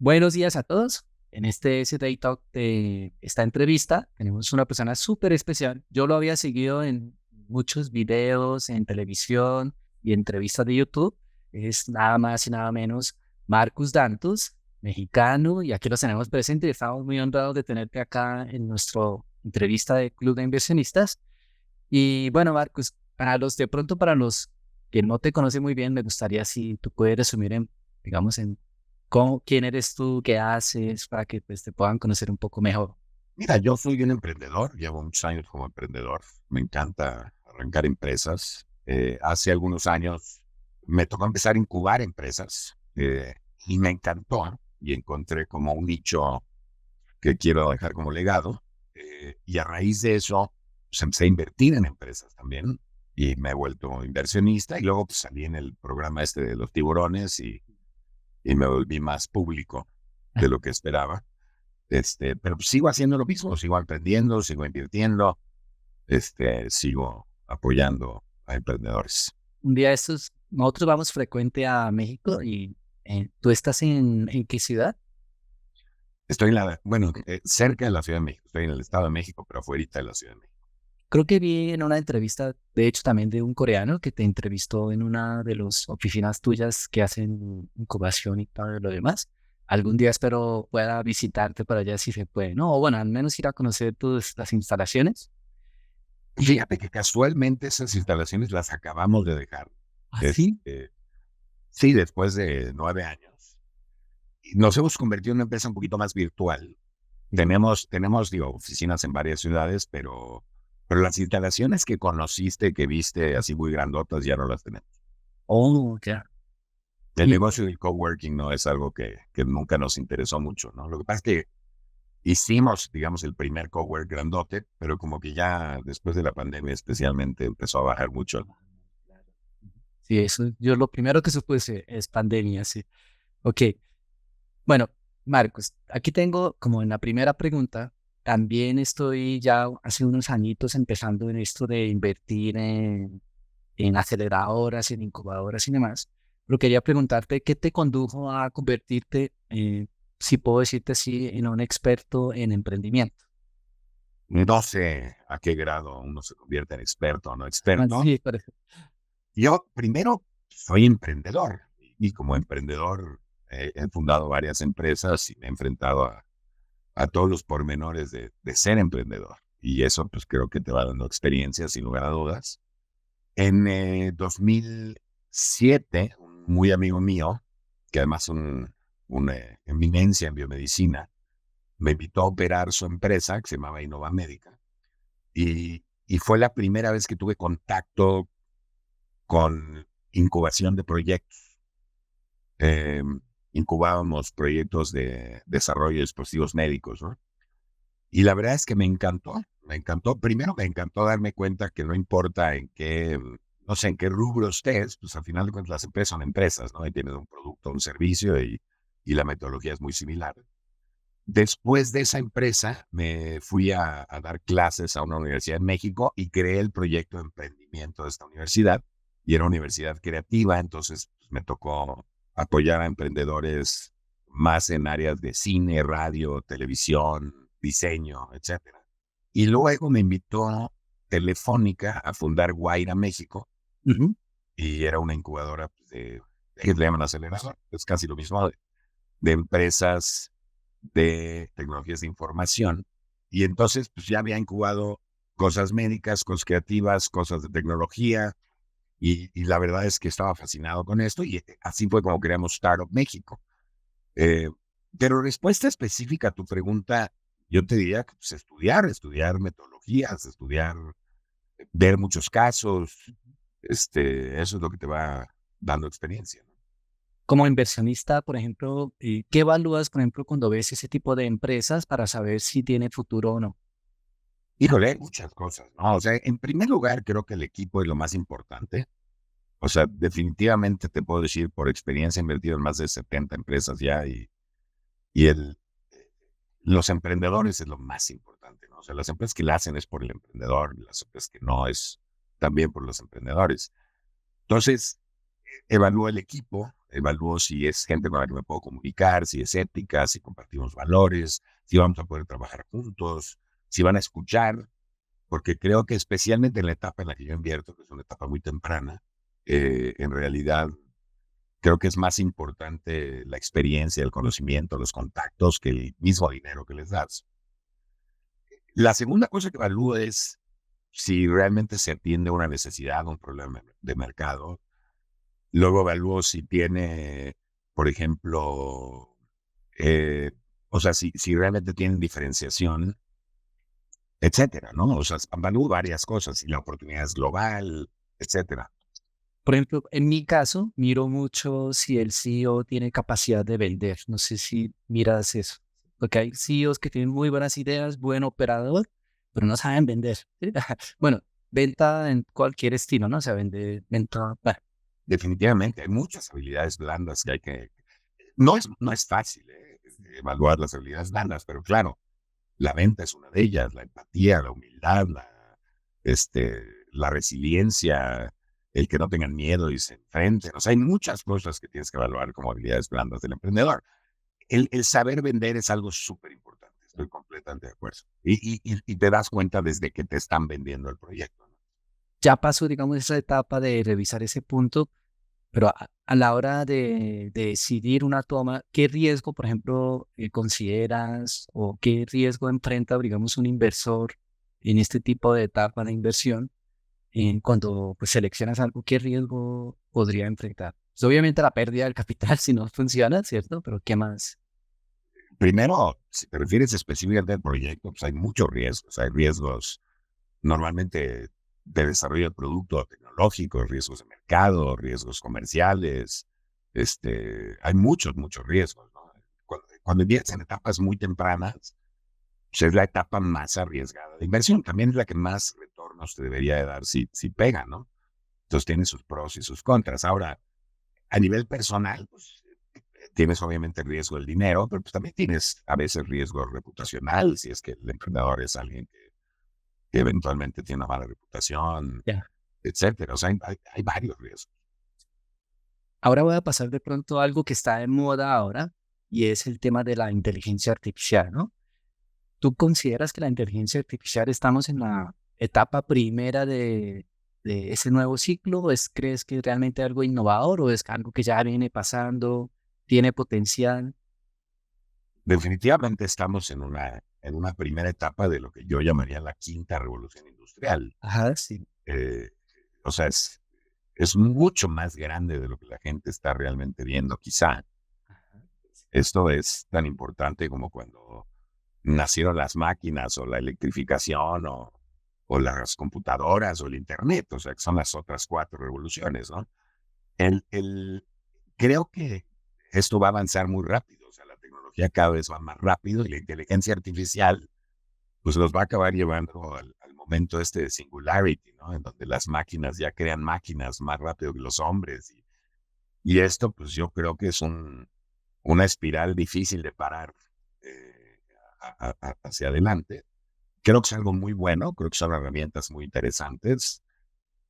Buenos días a todos. En este Day Talk de esta entrevista tenemos una persona súper especial. Yo lo había seguido en muchos videos, en televisión y entrevistas de YouTube. Es nada más y nada menos Marcus Dantus, mexicano, y aquí los tenemos presentes. Estamos muy honrados de tenerte acá en nuestra entrevista de Club de Inversionistas. Y bueno, Marcus, para los que no te conocen muy bien, me gustaría si tú puedes resumir digamos, quién eres tú, qué haces, para que pues te puedan conocer un poco mejor. Mira, yo soy un emprendedor, llevo muchos años como emprendedor, me encanta arrancar empresas. Hace algunos años me tocó empezar a incubar empresas y me encantó y encontré como un nicho que quiero dejar como legado. Y a raíz de eso, pues empecé a invertir en empresas también y me he vuelto inversionista y luego pues, salí en el programa este de los tiburones y me volví más público de lo que esperaba. Pero sigo haciendo lo mismo, sigo aprendiendo, sigo invirtiendo, sigo apoyando a emprendedores. Un día de estos, nosotros vamos frecuente a México y ¿tú estás en qué ciudad? Estoy cerca de la Ciudad de México, estoy en el Estado de México, pero afuera de la Ciudad de México. Creo que vi en una entrevista, de hecho también de un coreano que te entrevistó en una de las oficinas tuyas que hacen incubación y todo lo demás. Algún día espero pueda visitarte para allá si se puede, ¿no? O bueno, al menos ir a conocer las instalaciones. Fíjate que casualmente esas instalaciones las acabamos de dejar. ¿Así? Este, sí, después de 9 años. Y nos hemos convertido en una empresa un poquito más virtual. Digo, oficinas en varias ciudades, pero las instalaciones que conociste, que viste así muy grandotas, ya no las tenemos. Oh, ya. El Y negocio del coworking no es algo que nunca nos interesó mucho, ¿no? Lo que pasa es que hicimos, digamos, el primer cowork grandote, pero como que ya después de la pandemia especialmente empezó a bajar mucho. sí, eso, yo lo primero que supuse es pandemia, sí. Ok, bueno, Marcos, aquí tengo como en la primera pregunta, también estoy ya hace unos añitos empezando en esto de invertir en aceleradoras, en incubadoras y demás, pero quería preguntarte qué te condujo a convertirte, si puedo decirte así, en un experto en emprendimiento. No sé a qué grado uno se convierte en experto o no Ah, experto. sí, por eso. Yo primero soy emprendedor y como emprendedor he fundado varias empresas y me he enfrentado a todos los pormenores de ser emprendedor. Y eso pues creo que te va dando experiencia sin lugar a dudas. En 2007, un muy amigo mío, que además una eminencia en biomedicina, me invitó a operar su empresa que se llamaba Innova Médica. Y fue la primera vez que tuve contacto con incubación de proyectos. Eh, Incubábamos proyectos de desarrollo de dispositivos médicos, ¿no? Y la verdad es que me encantó, me encantó. Primero me encantó darme cuenta que no importa en qué, no sé, en qué rubro estés, pues al final de cuentas las empresas son empresas, ¿no? Y tienes un producto, un servicio y la metodología es muy similar. Después de esa empresa me fui a dar clases a una universidad en México y creé el proyecto de emprendimiento de esta universidad y era una universidad creativa, entonces pues, me tocó apoyar a emprendedores más en áreas de cine, radio, televisión, diseño, etcétera. Y luego me invitó Telefónica a fundar Guaira México Ujú. y era una incubadora pues, que le llaman acelerador, es casi lo mismo, de empresas de tecnologías de información. Y entonces pues ya había incubado cosas médicas, cosas creativas, cosas de tecnología. Y la verdad es que estaba fascinado con esto y así fue como creamos Startup México. Eh, pero respuesta específica a tu pregunta, yo te diría que pues, estudiar metodologías, ver muchos casos, eso es lo que te va dando experiencia, ¿no? Como inversionista, por ejemplo, ¿qué evalúas, por ejemplo, cuando ves ese tipo de empresas para saber si tiene futuro o no? Híjole, hay muchas cosas, ¿no? O sea, en primer lugar, creo que el equipo es lo más importante. O sea, definitivamente te puedo decir por experiencia, he invertido en más de 70 empresas ya y los emprendedores es lo más importante, ¿no? O sea, las empresas que la hacen es por el emprendedor, las empresas que no es también por los emprendedores. Entonces, evalúa el equipo, evalúo si es gente con la que me puedo comunicar, si es ética, si compartimos valores, si vamos a poder trabajar juntos, si van a escuchar, porque creo que especialmente en la etapa en la que yo invierto, que es una etapa muy temprana, en realidad creo que es más importante la experiencia, el conocimiento, los contactos que el mismo dinero que les das. La segunda cosa que evalúo es si realmente se atiende una necesidad, un problema de mercado. Luego evalúo si tiene, por ejemplo, eh, o sea, si realmente tienen diferenciación, etcétera, ¿no? O sea, evalúo varias cosas, si la oportunidad es global, etcétera. Por ejemplo, en mi caso, miro mucho si el CEO tiene capacidad de vender. No sé si miras eso. Porque hay CEOs que tienen muy buenas ideas, buen operador, pero no saben vender. ¿Sí? Bueno, venta en cualquier estilo, ¿no? O sea, venta. Bueno, Definitivamente, hay muchas habilidades blandas que hay que... no es fácil evaluar las habilidades blandas, pero claro, la venta es una de ellas, la empatía, la humildad, la resiliencia, el que no tengan miedo y se enfrenten. O sea, hay muchas cosas que tienes que evaluar como habilidades blandas del emprendedor. El saber vender es algo súper importante, estoy completamente de acuerdo. Y te das cuenta desde que te están vendiendo el proyecto, ¿no? ya pasó, digamos, esa etapa de revisar ese punto, pero a la hora de decidir una toma, ¿qué riesgo, por ejemplo, consideras o qué riesgo enfrenta, digamos, un inversor en este tipo de etapa de inversión? Cuando pues, seleccionas algo, ¿qué riesgo podría enfrentar? Pues, obviamente la pérdida del capital si no funciona, ¿cierto? Pero ¿qué más? Primero, si te refieres específicamente al proyecto, pues hay muchos riesgos. Hay riesgos normalmente de desarrollo del producto tecnológico, riesgos de mercado, riesgos comerciales. Hay muchos riesgos, ¿no? Cuando inviertes en etapas muy tempranas, pues es la etapa más arriesgada de inversión. También es la que más retornos te debería de dar si pega, ¿no? Entonces tiene sus pros y sus contras. Ahora, a nivel personal, pues tienes obviamente el riesgo del dinero, pero pues también tienes a veces riesgo reputacional, si es que el emprendedor es alguien que eventualmente tiene una mala reputación, Ya. etcétera. O sea, hay varios riesgos. Ahora voy a pasar de pronto a algo que está de moda ahora y es el tema de la inteligencia artificial, ¿no? ¿Tú consideras que la inteligencia artificial estamos en la etapa primera de ese nuevo ciclo? ¿Crees que es realmente algo innovador o es algo que ya viene pasando, tiene potencial? Definitivamente estamos en una primera etapa de lo que yo llamaría la quinta revolución industrial. Ajá, sí. Eh, o sea, es mucho más grande de lo que la gente está realmente viendo, quizá. Ajá. Esto es tan importante como cuando nacieron las máquinas o la electrificación o las computadoras o el Internet, o sea, que son las otras cuatro revoluciones, ¿no? El, el, Creo que esto va a avanzar muy rápido, o sea, la tecnología cada vez va más rápido y la inteligencia artificial pues los va a acabar llevando al momento de singularity, ¿no? En donde las máquinas ya crean máquinas más rápido que los hombres. Y esto, pues yo creo que es una espiral difícil de parar eh, hacia adelante. Creo que es algo muy bueno, creo que son herramientas muy interesantes,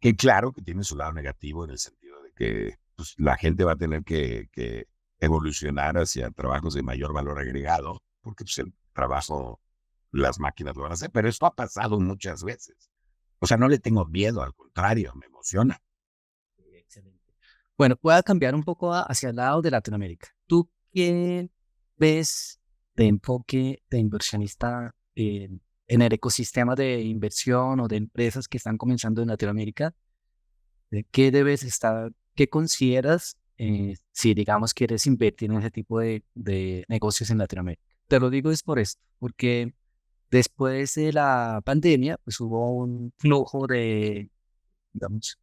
que claro que tiene su lado negativo en el sentido de que pues, la gente va a tener que evolucionar hacia trabajos de mayor valor agregado, porque pues, el trabajo, las máquinas lo van a hacer, pero esto ha pasado muchas veces. O sea, no le tengo miedo, al contrario, me emociona. Excelente. Bueno, voy a cambiar un poco hacia el lado de Latinoamérica. ¿Tú qué ves de enfoque de inversionista en el ecosistema de inversión o de empresas que están comenzando en Latinoamérica? ¿De qué debes estar, qué consideras si digamos quieres invertir en ese tipo de negocios en Latinoamérica? Te lo digo es por esto, porque después de la pandemia, pues hubo un flujo de, digamos,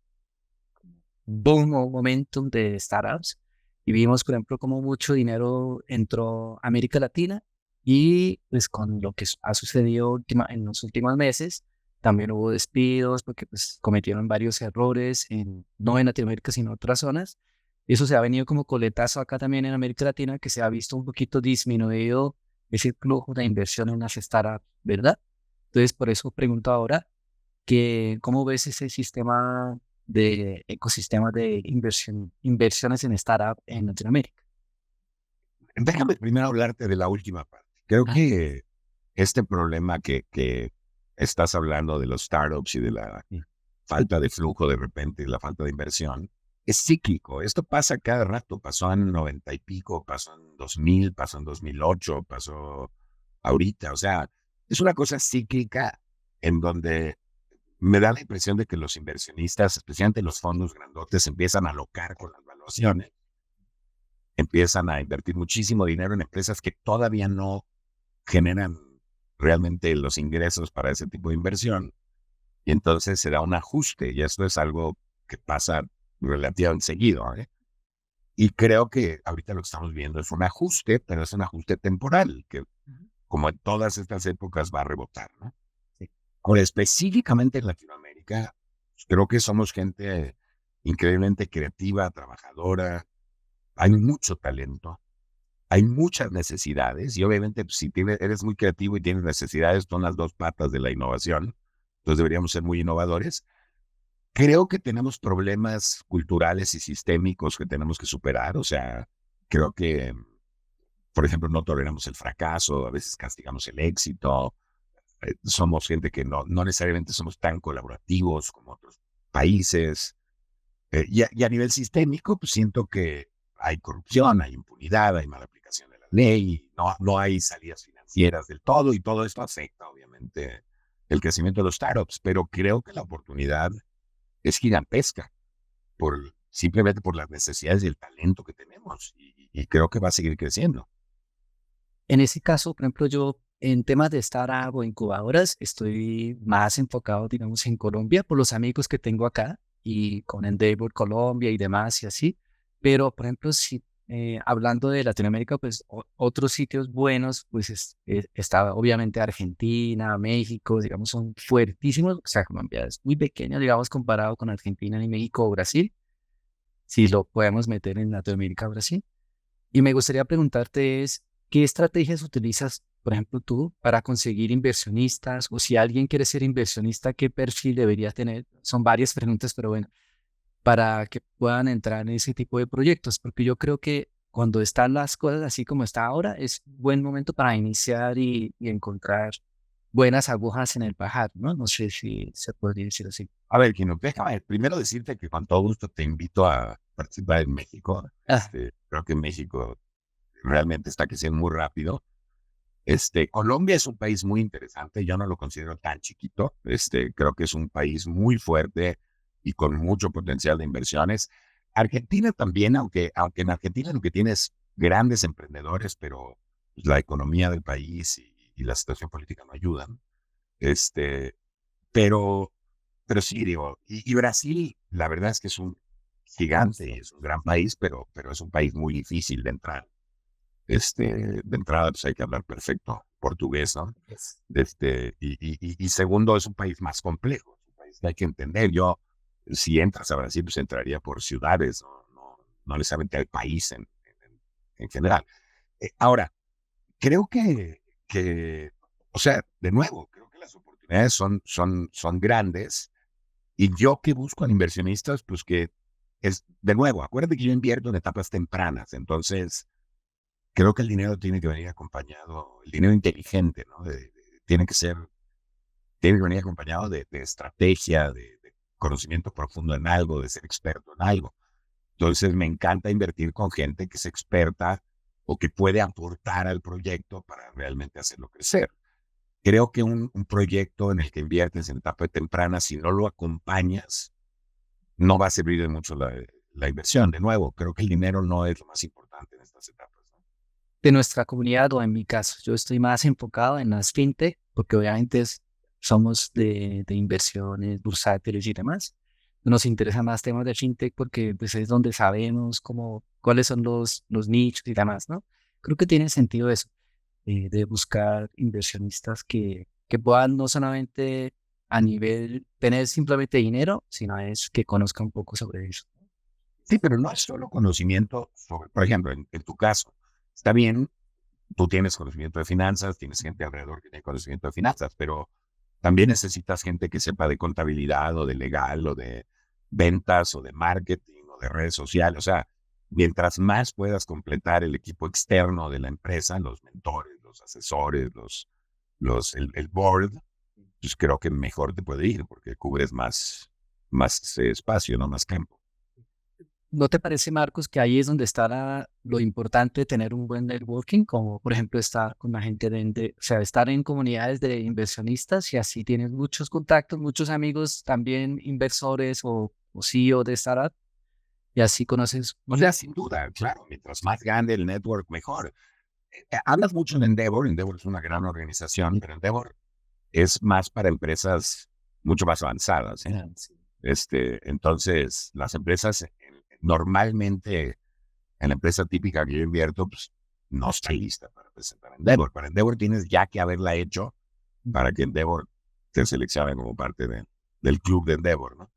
boom o momentum de startups y vimos, por ejemplo, cómo mucho dinero entró a América Latina y pues con lo que ha sucedido en los últimos meses, también hubo despidos porque pues cometieron varios errores, no en Latinoamérica, sino en otras zonas. Y eso se ha venido como coletazo acá también en América Latina, que se ha visto un poquito disminuido ese flujo de inversión en las startups, ¿verdad? Entonces, por eso pregunto ahora, que, ¿cómo ves ese sistema? de ecosistemas de inversiones en startup en Latinoamérica. Déjame primero hablarte de la última parte. Creo Ah, que este problema que estás hablando de los startups y de la sí. falta de flujo de repente, la falta de inversión, es cíclico. Esto pasa cada rato. Pasó en 90 y pico, pasó en 2000, pasó en 2008, pasó ahorita. O sea, es una cosa cíclica en donde me da la impresión de que los inversionistas, especialmente los fondos grandotes, empiezan a alocar con las valuaciones, empiezan a invertir muchísimo dinero en empresas que todavía no generan realmente los ingresos para ese tipo de inversión. Y entonces se da un ajuste, y esto es algo que pasa relativamente seguido, ¿eh? Y creo que ahorita lo que estamos viendo es un ajuste, pero es un ajuste temporal, que Ujú. como en todas estas épocas va a rebotar, ¿no? Sí. Ahora, específicamente en Latinoamérica, pues, creo que somos gente increíblemente creativa, trabajadora, hay mucho talento, hay muchas necesidades, y obviamente pues, si eres muy creativo y tienes necesidades, son las dos patas de la innovación, entonces deberíamos ser muy innovadores. Creo que tenemos problemas culturales y sistémicos que tenemos que superar, o sea, creo que, por ejemplo, no toleramos el fracaso, a veces castigamos el éxito, somos gente que no necesariamente somos tan colaborativos como otros países, y a nivel sistémico, pues siento que hay corrupción, hay impunidad, hay mala aplicación de la ley, no hay salidas financieras del todo, y todo esto afecta, obviamente, el crecimiento de los startups, pero creo que la oportunidad es gigantesca simplemente por las necesidades y el talento que tenemos, y creo que va a seguir creciendo. En ese caso, por ejemplo, yo en temas de startup o incubadoras estoy más enfocado, digamos, en Colombia por los amigos que tengo acá y con Endeavor Colombia y demás y así. Pero, por ejemplo, si hablando de Latinoamérica, pues otros sitios buenos, pues está obviamente Argentina, México, digamos, son fuertísimos. O sea, Colombia es muy pequeño, digamos, comparado con Argentina y México o Brasil, si lo podemos meter en Latinoamérica o Brasil. Y me gustaría preguntarte es, ¿qué estrategias utilizas, por ejemplo, tú para conseguir inversionistas? O si alguien quiere ser inversionista, ¿qué perfil debería tener? Son varias preguntas, pero bueno, para que puedan entrar en ese tipo de proyectos, porque yo creo que cuando están las cosas así como está ahora, es buen momento para iniciar y encontrar buenas agujas en el pajar, ¿no? No sé si se podría decir así. A ver, Kino, déjame primero decirte que con todo gusto te invito a participar en México. Ah, Creo que México realmente está creciendo muy rápido. Colombia es un país muy interesante, yo no lo considero tan chiquito. Creo que es un país muy fuerte y con mucho potencial de inversiones. Argentina también, aunque en Argentina lo que tienes grandes emprendedores, pero pues, la economía del país y la situación política no ayudan. Este, pero, pero sí, digo, y Brasil, la verdad es que es un gigante, es un gran país, pero es un país muy difícil de entrar. De entrada, pues hay que hablar perfecto portugués, ¿no? es- Y segundo, es un país más complejo, es un país que hay que entender. Yo, si entras a Brasil, pues entraría por ciudades, no necesariamente al país en general. Ahora, creo o sea, de nuevo, creo que las oportunidades son grandes, y yo que busco a inversionistas, pues que de nuevo, acuérdate que yo invierto en etapas tempranas, entonces creo que el dinero tiene que venir acompañado, el dinero inteligente, ¿no? Tiene que venir acompañado de estrategia, de conocimiento profundo en algo, de ser experto en algo. Entonces me encanta invertir con gente que es experta o que puede aportar al proyecto para realmente hacerlo crecer. Creo que un proyecto en el que inviertes en etapa temprana, si no lo acompañas, no va a servir de mucho la inversión. De nuevo, creo que el dinero no es lo más importante en estas etapas, ¿no? de nuestra comunidad o en mi caso, yo estoy más enfocado en las fintech, porque obviamente somos de inversiones bursátiles y demás. Nos interesa más temas de fintech porque pues, es donde sabemos cómo, cuáles son los nichos y demás, ¿no? Creo que tiene sentido eso, de buscar inversionistas que puedan no solamente a nivel tener simplemente dinero, sino es que conozcan un poco sobre eso. Sí, pero no es solo conocimiento sobre, por ejemplo, en tu caso, está bien, tú tienes conocimiento de finanzas, tienes gente alrededor que tiene conocimiento de finanzas, pero también necesitas gente que sepa de contabilidad o de legal o ventas o de marketing o de redes sociales. O sea, mientras más puedas completar el equipo externo de la empresa, los mentores, los asesores, el board, pues creo que mejor te puede ir porque cubres más espacio, no más campo. ¿No te parece, Marcos, que ahí es donde está lo importante de tener un buen networking, como por ejemplo estar con la gente o sea, estar en comunidades de inversionistas y así tienes muchos contactos, muchos amigos también inversores o CEO de startup y así conoces? O sea, sin duda, claro, mientras más grande el network, mejor. Hablas mucho de Endeavor. Endeavor es una gran organización, pero Endeavor es más para empresas mucho más avanzadas, ¿eh? Sí. Entonces, las empresas normalmente, en la empresa típica que yo invierto, pues no está lista para presentar Endeavor. Para Endeavor tienes ya que haberla hecho para que Endeavor te seleccione como parte del club de Endeavor, ¿no?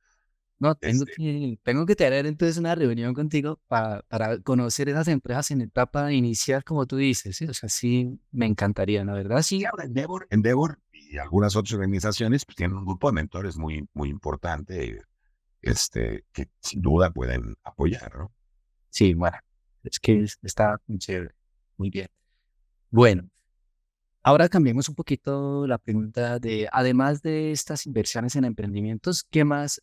No, Este, tengo que tener entonces una reunión contigo para conocer esas empresas en etapa inicial, como tú dices, ¿sí? O sea, sí, me encantaría, la verdad, y sí. ahora Endeavor y algunas otras organizaciones pues, tienen un grupo de mentores muy, muy importante, que sin duda pueden apoyar, ¿no? Sí, bueno, es que está muy chévere, muy bien. Bueno, ahora cambiemos un poquito la pregunta de, además de estas inversiones en emprendimientos,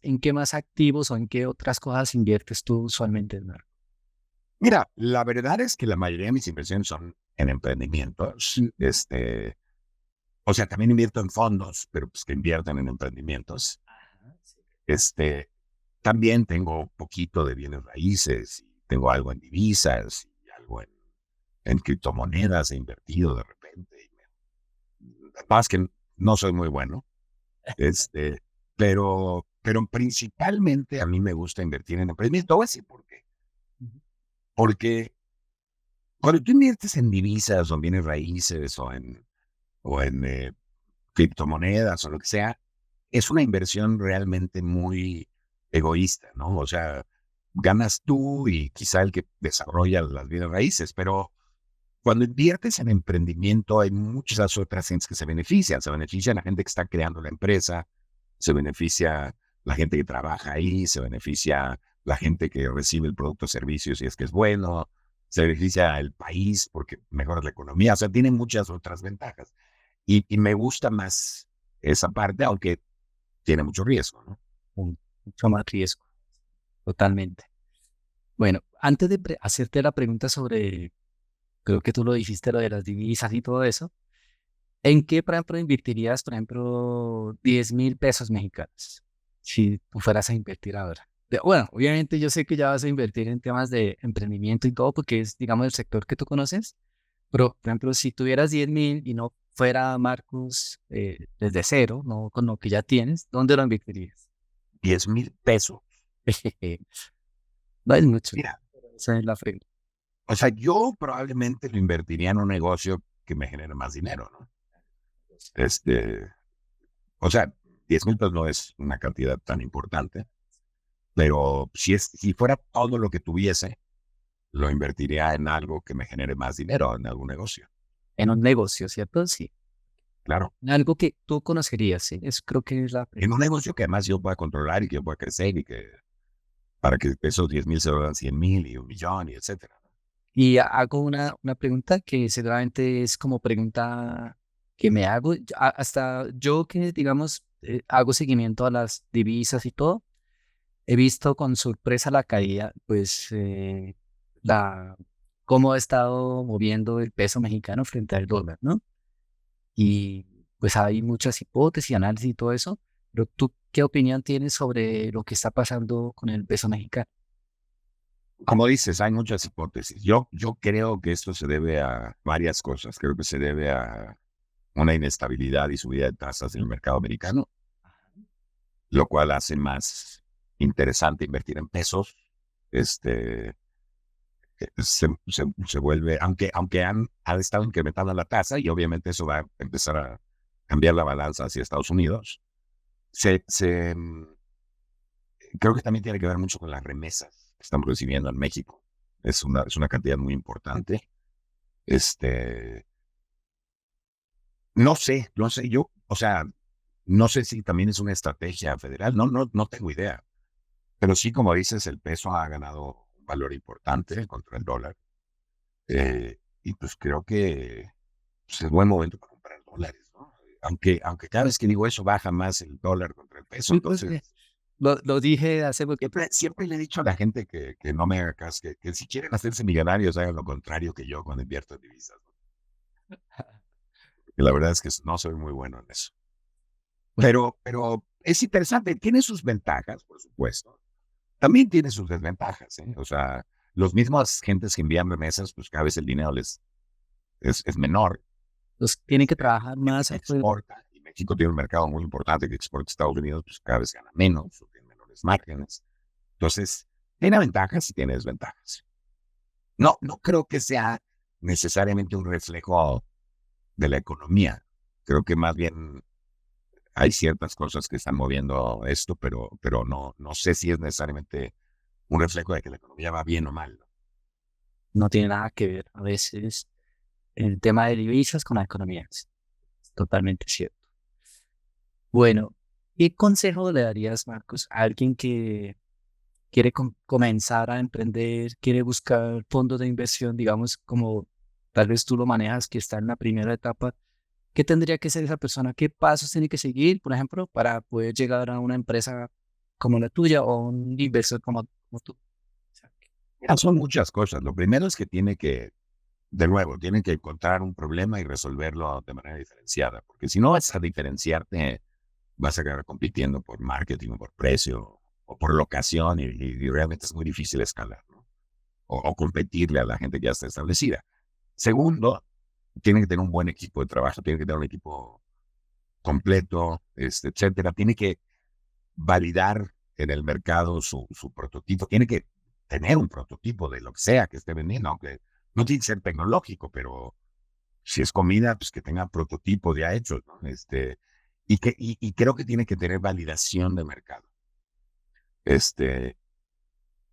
en qué más activos o en qué otras cosas inviertes tú usualmente, Marco? Mira, la verdad es que la mayoría de mis inversiones son en emprendimientos. O sea, también invierto en fondos, pero pues que invierten en emprendimientos. Ajá, sí. Este, También tengo un poquito de bienes raíces, y tengo algo en divisas y algo en criptomonedas, he invertido de repente. Más que no soy muy bueno, este, pero principalmente a mí me gusta invertir en emprendimiento. Te voy a decir por qué. Ujú. Porque cuando tú inviertes en divisas o en bienes raíces o en criptomonedas o lo que sea, es una inversión realmente muy egoísta, ¿no? O sea, ganas tú y quizá el que desarrolla las bienes raíces, pero cuando inviertes en emprendimiento hay muchas otras gentes que se benefician. Se beneficia la gente que está creando la empresa, se beneficia la gente que trabaja ahí, se beneficia la gente que recibe el producto o servicio si es que es bueno, se beneficia el país porque mejora la economía. O sea, tiene muchas otras ventajas. Y me gusta más esa parte, aunque tiene mucho riesgo, ¿no? Mucho más riesgo, totalmente. Bueno, antes de hacerte la pregunta sobre, creo que tú lo dijiste, lo de las divisas y todo eso, ¿en qué, por ejemplo, invertirías, por ejemplo, 10.000 pesos mexicanos si tú fueras a invertir ahora? Bueno, obviamente yo sé que ya vas a invertir en temas de emprendimiento y todo porque es, digamos, el sector que tú conoces, pero, por ejemplo, si tuvieras 10.000 y no fuera Marcos desde cero, no con lo que ya tienes, ¿dónde lo invertirías? 10,000 pesos. No es mucho. Mira, Esa es la pregunta. o sea, yo probablemente lo invertiría en un negocio que me genere más dinero, ¿no? Este, o sea, 10,000 pesos no es una cantidad tan importante, pero si fuera todo lo que tuviese, lo invertiría en algo que me genere más dinero, en algún negocio. En un negocio, ¿cierto? Sí. Claro. En algo que tú conocerías, ¿sí? Eso creo que es la En pregunta. un negocio que además yo pueda controlar y que yo pueda crecer y que para que esos 10,000 se vuelvan 100,000 y 1,000,000 y etcétera. Y hago una pregunta que seguramente es como pregunta que me hago, hasta yo que, digamos, hago seguimiento a las divisas y todo, he visto con sorpresa la caída, pues, la, cómo ha estado moviendo el peso mexicano frente al dólar, ¿no? Y pues hay muchas hipótesis, análisis y todo eso, pero ¿tú qué opinión tienes sobre lo que está pasando con el peso mexicano? Como dices, hay muchas hipótesis. Yo creo que esto se debe a varias cosas. Creo que se debe a una inestabilidad y subida de tasas en el mercado americano, lo cual hace más interesante invertir en pesos. Este, se vuelve, aunque han estado incrementando la tasa y obviamente eso va a empezar a cambiar la balanza hacia Estados Unidos, se, se, mm, creo que también tiene que ver mucho con las remesas que estamos recibiendo en México. Es una cantidad muy importante. Este, no sé, o sea, no sé si también es una estrategia federal, no tengo idea, Pero sí, como dices, el peso ha ganado un valor importante contra el dólar. Y pues creo que pues, es buen momento para comprar dólares, ¿no? Aunque cada vez que digo eso baja más el dólar contra el peso. Sí, pues, Entonces, lo dije hace poco. siempre le he dicho a la gente que no me haga caso, que si quieren hacerse millonarios, hagan lo contrario que yo cuando invierto en divisas, ¿no? Que la verdad es que no soy muy bueno en eso. Bueno, Pero es interesante, tiene sus ventajas, por supuesto. También tiene sus desventajas, ¿eh? O sea, los mismos gentes que envían remesas, pues cada vez el dinero es menor. los tienen que trabajar Gente más que afuera. exporta, y México tiene un mercado muy importante que exporta a Estados Unidos, pues cada vez gana menos, o tiene menores márgenes. Entonces, tiene ventajas y tiene desventajas. No creo que sea necesariamente un reflejo de la economía. Creo que más bien hay ciertas cosas que están moviendo esto, pero no sé si es necesariamente un reflejo de que la economía va bien o mal, ¿no? No tiene nada que ver a veces el tema de divisas con la economía. Es totalmente cierto. Bueno, ¿qué consejo le darías, Marcos, a alguien que quiere comenzar a emprender, quiere buscar fondos de inversión, digamos, como tal vez tú lo manejas, que está en la primera etapa? ¿Qué tendría que hacer esa persona? ¿Qué pasos tiene que seguir, por ejemplo, para poder llegar a una empresa como la tuya o un inversor como tú? O sea, Mira, son muchas cosas. Lo primero es que de nuevo, tiene que encontrar un problema y resolverlo de manera diferenciada, porque si no vas a diferenciarte, vas a acabar compitiendo por marketing o por precio o por locación y realmente es muy difícil escalar, ¿no? O competirle a la gente que ya está establecida. Segundo, tiene que tener un buen equipo de trabajo, tiene que tener un equipo completo, etcétera. Tiene que validar en el mercado su prototipo, tiene que tener un prototipo de lo que sea que esté vendiendo, aunque no tiene que ser tecnológico, pero si es comida, pues que tenga prototipos ya hechos, ¿no? Y creo que tiene que tener validación de mercado. Este,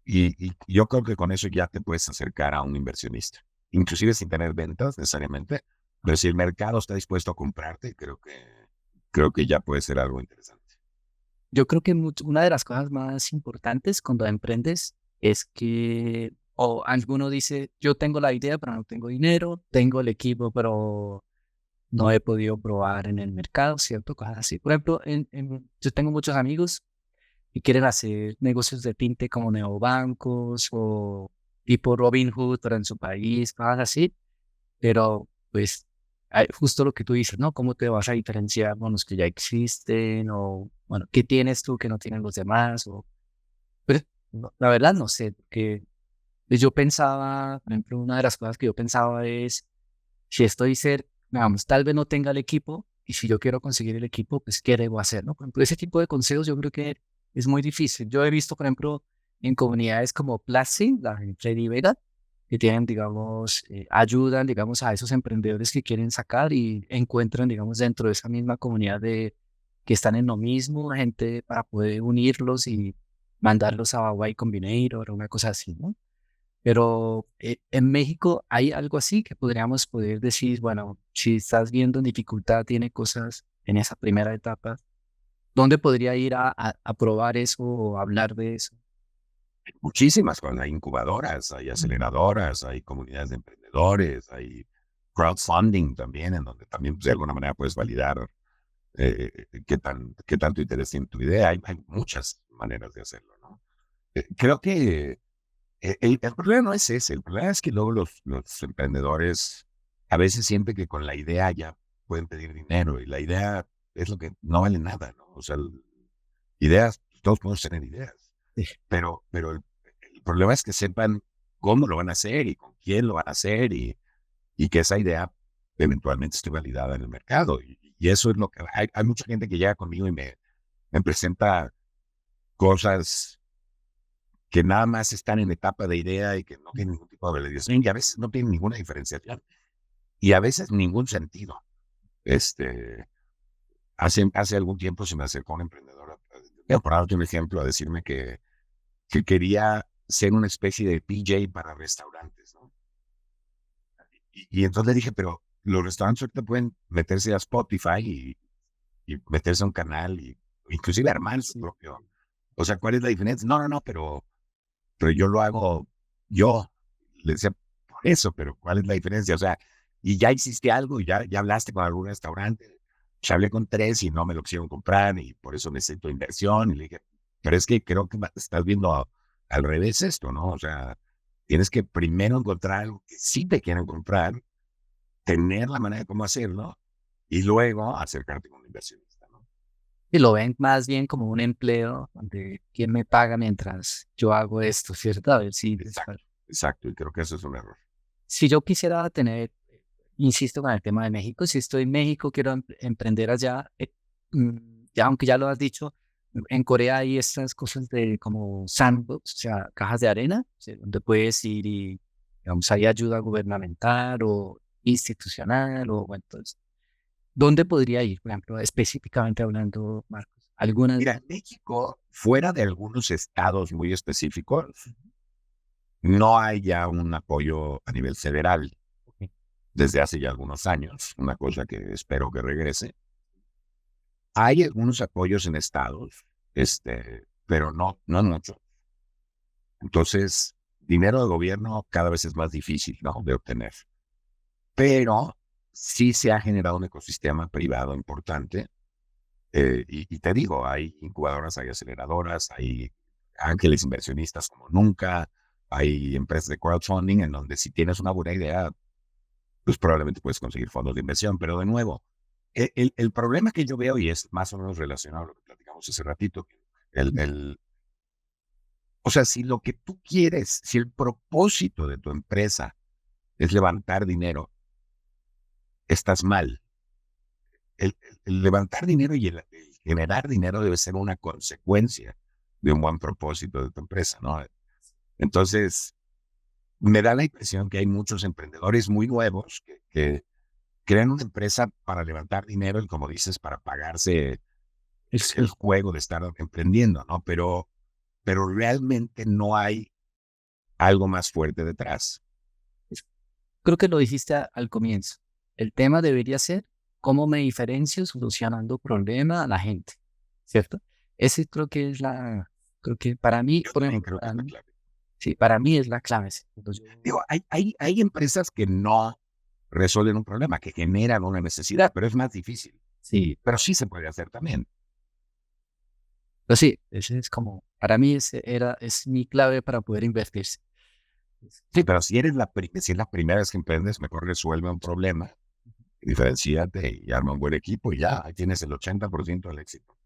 y yo creo que con eso ya te puedes acercar a un inversionista, inclusive sin tener ventas necesariamente, pero si el mercado está dispuesto a comprarte, creo que ya puede ser algo interesante. yo creo que una de las cosas más importantes cuando emprendes es que, o alguno dice, yo tengo la idea, pero no tengo dinero, tengo el equipo, pero no he podido probar en el mercado, ¿cierto? Cosas así. Por ejemplo, yo tengo muchos amigos y quieren hacer negocios de fintech como neobancos o tipo Robinhood, pero en su país, cosas así. Pero, pues, justo lo que tú dices, ¿no? ¿Cómo te vas a diferenciar con los que ya existen? O, bueno, ¿qué tienes tú que no tienen los demás? O, pues, la verdad no sé, porque pues, yo pensaba, por ejemplo, una de las cosas que yo pensaba es, si estoy cerca, vamos, tal vez no tenga el equipo, y si yo quiero conseguir el equipo, pues, ¿qué debo hacer, no? Por ejemplo, ese tipo de consejos yo creo que es muy difícil. Yo he visto, por ejemplo, en comunidades como Platzi, la de Freddy Vega, que tienen, digamos, ayudan, digamos, a esos emprendedores que quieren sacar y encuentran, digamos, dentro de esa misma comunidad de que están en lo mismo, gente para poder unirlos y mandarlos a Y Combinator o una cosa así, ¿no? Pero en México hay algo así que podríamos poder decir, bueno, si estás viendo en dificultad, tiene cosas en esa primera etapa, ¿dónde podría ir a probar eso o hablar de eso? Muchísimas cosas, hay incubadoras, hay aceleradoras, hay comunidades de emprendedores, hay crowdfunding también, en donde también pues, de alguna manera puedes validar qué tanto interés tiene tu idea. Hay muchas maneras de hacerlo, ¿no? Creo que el problema no es ese, el problema es que luego los emprendedores a veces sienten que con la idea ya pueden pedir dinero y la idea es lo que no vale nada, ¿no? O sea, ideas, todos podemos tener ideas, Sí. pero el problema es que sepan cómo lo van a hacer y con quién lo van a hacer y que esa idea eventualmente esté validada en el mercado. Y eso es lo que hay mucha gente que llega conmigo y me presenta cosas que nada más están en etapa de idea y que no tienen ningún tipo de validación y a veces no tienen ninguna diferenciación y a veces ningún sentido. Este, hace algún tiempo se me acercó un emprendedor, voy a poner un ejemplo, a decirme que quería ser una especie de PJ para restaurantes, ¿no? Y entonces le dije, pero los restaurantes ahorita pueden meterse a Spotify y meterse a un canal y inclusive armar su Sí. propio O sea, ¿cuál es la diferencia? No, no, no, pero yo lo hago yo. Le decía, por eso, pero ¿cuál es la diferencia? O sea, y ya hiciste algo, y ya hablaste con algún restaurante. Ya hablé con tres y no me lo quisieron comprar y por eso necesito inversión. Y le dije, pero es que creo que estás viendo al revés esto, ¿no? O sea, tienes que primero encontrar algo que sí te quieran comprar, tener la manera de cómo hacerlo y luego acercarte con un inversionista, ¿no? Y lo ven más bien como un empleo donde quién me paga mientras yo hago esto, ¿cierto? A ver Exacto, exacto. Y creo que eso es un error. si yo quisiera tener, insisto con el tema de México, si estoy en México, quiero emprender allá, ya, aunque ya lo has dicho, en Corea hay estas cosas de como sandbox, o sea, cajas de arena, o sea, donde puedes ir y, digamos, hay ayuda gubernamental o institucional, o bueno, entonces, ¿dónde podría ir, por ejemplo, específicamente hablando, Marcos? ¿Algunas? Mira, en México, fuera de algunos estados muy específicos, no hay ya un apoyo a nivel federal desde hace ya algunos años, una cosa que espero que regrese. Hay algunos apoyos en estados, pero no mucho. Entonces, dinero de gobierno cada vez es más difícil, ¿no?, de obtener. Pero sí se ha generado un ecosistema privado importante. Y te digo, hay incubadoras, hay aceleradoras, hay ángeles inversionistas como nunca, hay empresas de crowdfunding en donde si tienes una buena idea, pues probablemente puedes conseguir fondos de inversión. Pero de nuevo, el problema que yo veo, y es más o menos relacionado a lo que platicamos hace ratito, o sea, si lo que tú quieres, si el propósito de tu empresa es levantar dinero, estás mal. El levantar dinero y el generar dinero debe ser una consecuencia de un buen propósito de tu empresa, ¿no? Entonces, me da la impresión que hay muchos emprendedores muy nuevos que crean una empresa para levantar dinero y, como dices, para pagarse es el juego de estar emprendiendo, ¿no? Pero realmente no hay algo más fuerte detrás. Creo que lo dijiste al comienzo. El tema debería ser cómo me diferencio solucionando problema a la gente, ¿cierto? Ese creo que para mí, Yo por también ejemplo, creo que para es la mí, clave. sí, para mí es la clave. ¿Sí? Digo, hay empresas que no resuelven un problema, que generan una necesidad, pero es más difícil. Sí, Pero sí se puede hacer también. pero sí, ese es como, para mí es mi clave para poder invertirse. Sí, pero si es la primera vez que emprendes, mejor resuelve un problema, diferenciate y arma un buen equipo y ya, ahí tienes el 80% del éxito.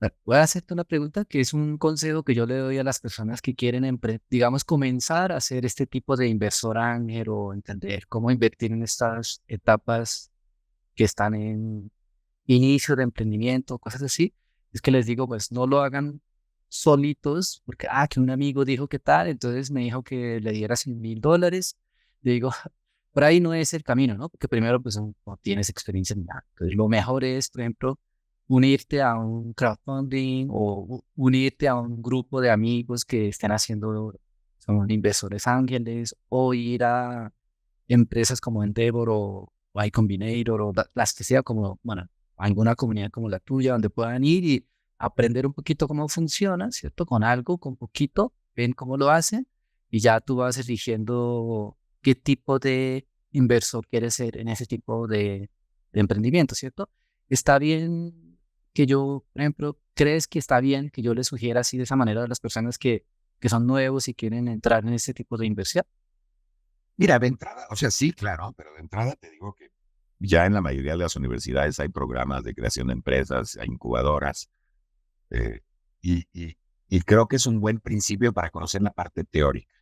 Bueno, voy a hacerte una pregunta que es un consejo que yo le doy a las personas que quieren, digamos, comenzar a hacer este tipo de inversor ángel o entender cómo invertir en estas etapas que están en inicio de emprendimiento, cosas así. Es que les digo, pues no lo hagan solitos, porque, que un amigo dijo que tal, entonces me dijo que le diera $100,000. Le digo, por ahí no es el camino, ¿no? Porque primero, pues no tienes experiencia en nada. Entonces, lo mejor es, por ejemplo, unirte a un crowdfunding o unirte a un grupo de amigos que estén haciendo, son inversores ángeles, o ir a empresas como Endeavor o Y Combinator o las que sea como, bueno, alguna comunidad como la tuya donde puedan ir y aprender un poquito cómo funciona, ¿cierto? Con algo, con poquito, ven cómo lo hacen y ya tú vas eligiendo qué tipo de inversor quieres ser en ese tipo de emprendimiento, ¿cierto? Está bien que yo, por ejemplo, ¿crees que está bien que yo le sugiera así de esa manera a las personas que son nuevos y quieren entrar en ese tipo de inversión? Mira, de entrada, o sea, sí, claro, pero de entrada te digo que ya en la mayoría de las universidades hay programas de creación de empresas, hay incubadoras, eh, y, y, y creo que es un buen principio para conocer la parte teórica,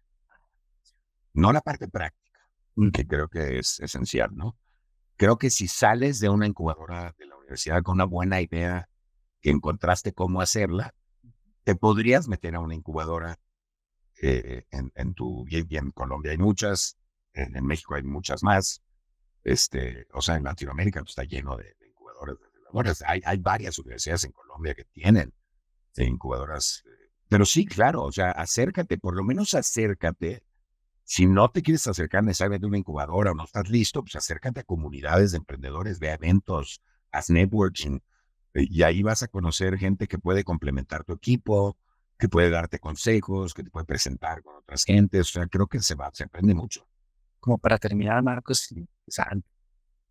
no la parte práctica, que creo que es esencial, ¿no? Creo que si sales de una incubadora de la universidad con una buena idea, que encontraste cómo hacerla, te podrías meter a una incubadora y en Colombia hay muchas, en México hay muchas más, o sea, en Latinoamérica pues, está lleno de incubadoras, de aceleradoras. Hay varias universidades en Colombia que tienen incubadoras, pero sí, claro, o sea, acércate, por lo menos acércate. Si no te quieres acercar necesariamente a una incubadora o no estás listo, pues acércate a comunidades de emprendedores, ve a eventos, haz networking, y ahí vas a conocer gente que puede complementar tu equipo. que puede darte consejos, que te puede presentar con otras gentes. O sea, creo que se aprende mucho. Como para terminar, Marcos, o sea,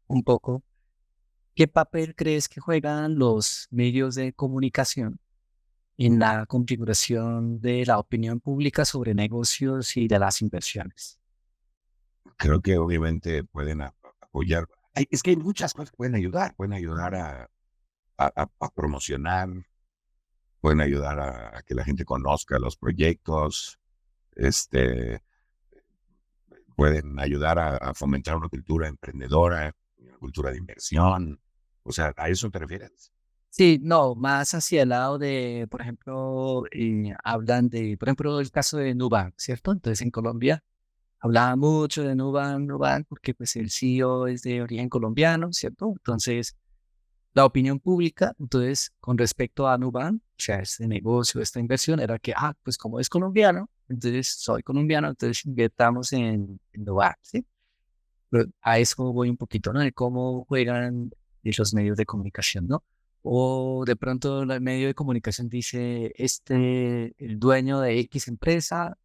un poco, ¿qué papel crees que juegan los medios de comunicación en la configuración de la opinión pública sobre negocios y de las inversiones? Creo que obviamente pueden apoyar. Es que hay muchas cosas que pueden ayudar a promocionar, pueden ayudar a que la gente conozca los proyectos, este, pueden ayudar a fomentar una cultura emprendedora, una cultura de inversión. O sea, ¿a eso te refieres? Sí, no, más hacia el lado de, por ejemplo, hablan de, por ejemplo, el caso de Nubank, ¿cierto? Entonces en Colombia hablaba mucho de Nubank, porque pues el CEO es de origen colombiano, ¿cierto? Entonces, la opinión pública, entonces, con respecto a Nubank, o sea, este negocio, esta inversión, era que, pues como es colombiano, entonces soy colombiano, entonces invertamos en Nubank, ¿sí? Pero a eso voy un poquito, ¿no? De cómo juegan los medios de comunicación, ¿no? O de pronto el medio de comunicación dice, el dueño de X empresa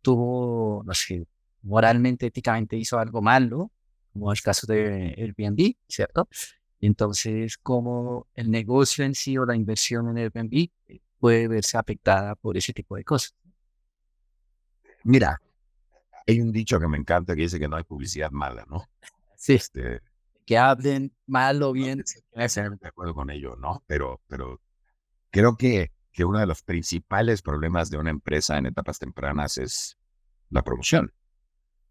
tuvo, no sé, moralmente, éticamente hizo algo malo, como el caso de Airbnb, ¿cierto? Y entonces, cómo el negocio en sí o la inversión en Airbnb puede verse afectada por ese tipo de cosas. Mira, hay un dicho que me encanta que dice que no hay publicidad mala, ¿no? Sí, Este, que hablen mal o no bien. necesariamente de acuerdo con ello, ¿no? Pero creo que uno de los principales problemas de una empresa en etapas tempranas es la promoción.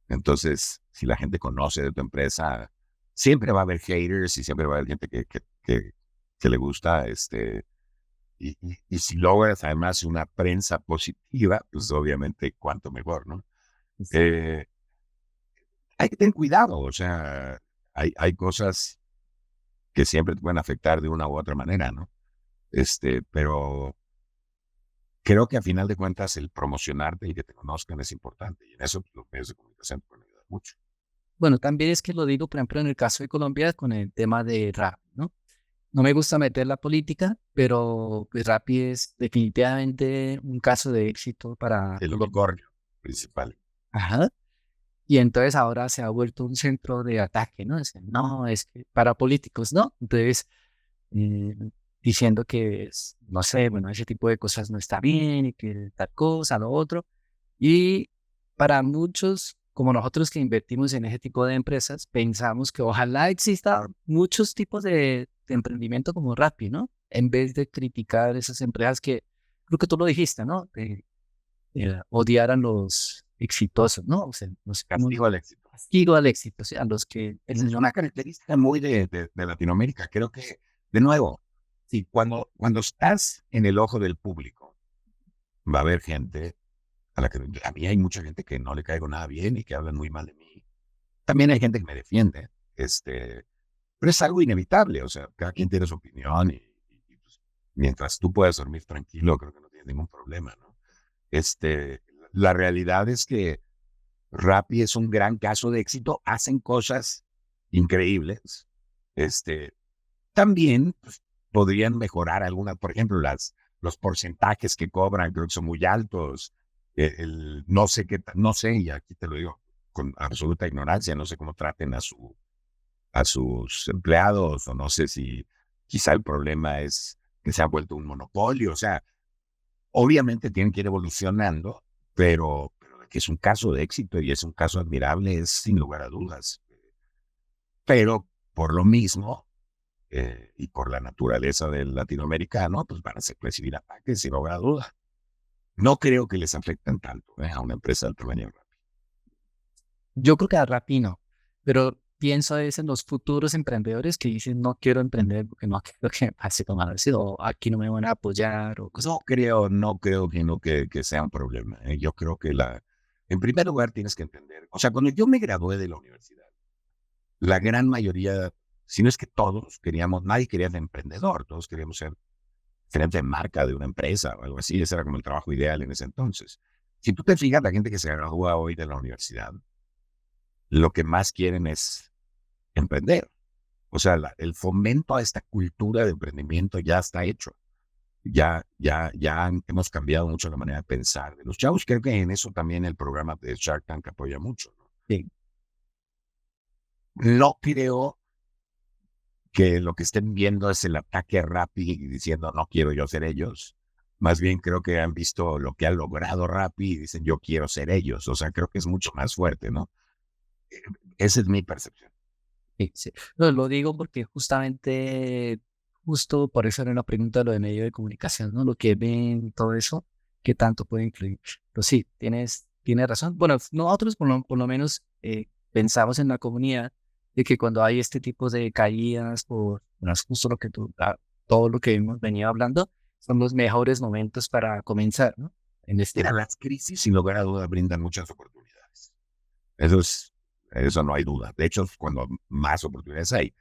Entonces, si la gente conoce de tu empresa, siempre va a haber haters y siempre va a haber gente que le gusta, y si logras además una prensa positiva, pues obviamente cuanto mejor, ¿no? Eh, Hay que tener cuidado, o sea, hay cosas que siempre te pueden afectar de una u otra manera, ¿no? Pero creo que a final de cuentas el promocionarte y que te conozcan es importante, y en eso pues, los medios de comunicación te pueden ayudar mucho. Bueno, también es que lo digo, por ejemplo, en el caso de Colombia con el tema de rap, ¿no? No me gusta meter la política, pero pues, Rappi es definitivamente un caso de éxito para El Colombia. unicornio principal. Ajá. Y entonces ahora se ha vuelto un centro de ataque, ¿no? Dicen, no, es que para políticos, ¿no? Entonces, eh, diciendo que, no sé, bueno, ese tipo de cosas no está bien y que tal cosa, lo otro. Y para muchos, como nosotros que invertimos en ese tipo de empresas, pensamos que ojalá exista muchos tipos de emprendimiento como Rappi, ¿no? En vez de criticar esas empresas que, creo que tú lo dijiste, ¿no? Odiar a los exitosos, ¿no? O sea, no sé cómo Castigo al éxito. castigo al éxito, o sea, a los que... Esa es una característica muy de Latinoamérica. Creo que, de nuevo, sí, cuando estás en el ojo del público, va a haber gente a la que a mí hay mucha gente que no le caigo nada bien y que hablan muy mal de mí. También hay gente que me defiende, pero es algo inevitable, o sea, cada quien tiene su opinión y, pues, mientras tú puedas dormir tranquilo, creo que no tienes ningún problema, ¿no? La realidad es que Rappi es un gran caso de éxito, hacen cosas increíbles. Este, También pues, podrían mejorar algunas, por ejemplo, los porcentajes que cobran, creo que son muy altos. No sé no sé, y aquí te lo digo con absoluta ignorancia, no sé cómo traten a sus empleados, o no sé si quizá el problema es que se ha vuelto un monopolio. O sea, obviamente tienen que ir evolucionando, pero de que es un caso de éxito y es un caso admirable, es sin lugar a dudas. Pero por lo mismo, y por la naturaleza del latinoamericano, pues van a recibir ataques sin lugar a duda. No creo que les afecten tanto a una empresa del tamaño de Rappi. Yo creo que a Rappi no, pero pienso es en los futuros emprendedores que dicen no quiero emprender porque no quiero que me pase como así, o aquí no me van a apoyar o cosas. No creo que sea un problema. Yo creo que en primer lugar tienes que entender, o sea, cuando yo me gradué de la universidad, la gran mayoría, si no es que todos queríamos, nadie quería ser emprendedor, todos queríamos ser gerente de marca de una empresa o algo así. Ese era como el trabajo ideal en ese entonces. Si tú te fijas, la gente que se gradúa hoy de la universidad, lo que más quieren es emprender. O sea, el fomento a esta cultura de emprendimiento ya está hecho. hemos cambiado mucho la manera de pensar de los chavos. Creo que en eso también el programa de Shark Tank apoya mucho, ¿no? Sí, No creo que lo que estén viendo es el ataque a Rappi y diciendo no quiero yo ser ellos. Más bien creo que han visto lo que ha logrado Rappi y dicen yo quiero ser ellos. O sea, creo que es mucho más fuerte, ¿no? Eh, Esa es mi percepción. sí, sí. No, lo digo porque justamente, justo por eso era una pregunta lo de medio de comunicación, ¿no? Lo que ven, todo eso, ¿qué tanto puede influir? Pero sí, tienes razón. Bueno, nosotros por lo menos pensamos en la comunidad de que cuando hay este tipo de caídas, bueno, es justo todo lo que hemos venido hablando, son los mejores momentos para comenzar, ¿no? En Mira, este, las crisis sin lugar a duda brindan muchas oportunidades. Eso no hay duda. De hecho, es cuando más oportunidades hay.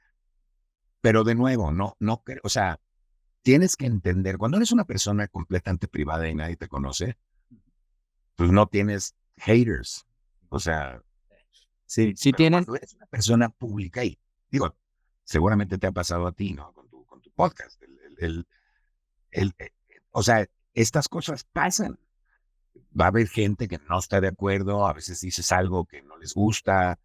Pero de nuevo, no creo, o sea, tienes que entender, cuando eres una persona completamente privada y nadie te conoce, pues no tienes haters. O sea, sí, sí pero tienen. cuando eres una persona pública y digo, seguramente te ha pasado a ti, ¿no? Con tu podcast. O sea, estas cosas pasan. Va a haber gente que no está de acuerdo, a veces dices algo que no les gusta,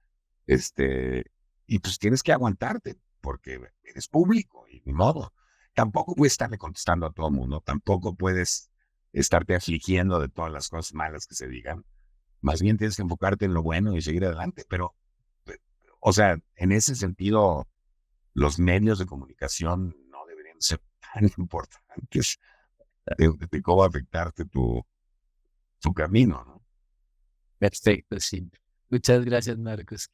este, y pues tienes que aguantarte porque eres público y ni modo. Tampoco puedes estarle contestando a todo el mundo, tampoco puedes estarte afligiendo de todas las cosas malas que se digan. Más bien tienes que enfocarte en lo bueno y seguir adelante. Pero, eh, o sea, en ese sentido, los medios de comunicación no deberían ser tan importantes de cómo afectarte tu camino, ¿no? Perfecto, sí. Muchas gracias, Marcos.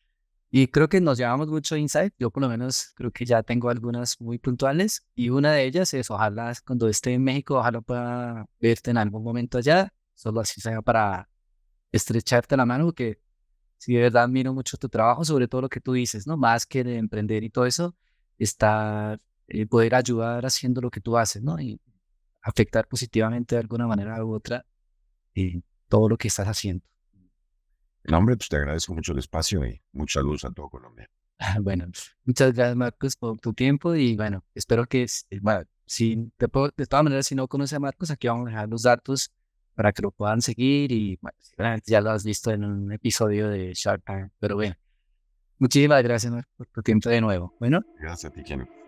Y creo que nos llevamos mucho insight. Yo por lo menos creo que ya tengo algunas muy puntuales y una de ellas es ojalá cuando esté en México, ojalá pueda verte en algún momento allá, solo así sea para estrecharte la mano, porque sí de verdad admiro mucho tu trabajo, sobre todo lo que tú dices, ¿no? Más que de emprender y todo eso, estar, poder ayudar haciendo lo que tú haces, ¿no? Y afectar positivamente de alguna manera u otra todo lo que estás haciendo. No, hombre, pues te agradezco mucho el espacio y mucha luz a todo Colombia. Bueno, muchas gracias, Marcos, por tu tiempo y bueno, espero que, bueno, si de todas maneras, si no conoces a Marcos, aquí vamos a dejar los datos para que lo puedan seguir y bueno, seguramente ya lo has visto en un episodio de Shark Tank, pero bueno, muchísimas gracias, Marcos, por tu tiempo de nuevo. Bueno. Gracias a ti, Kenny.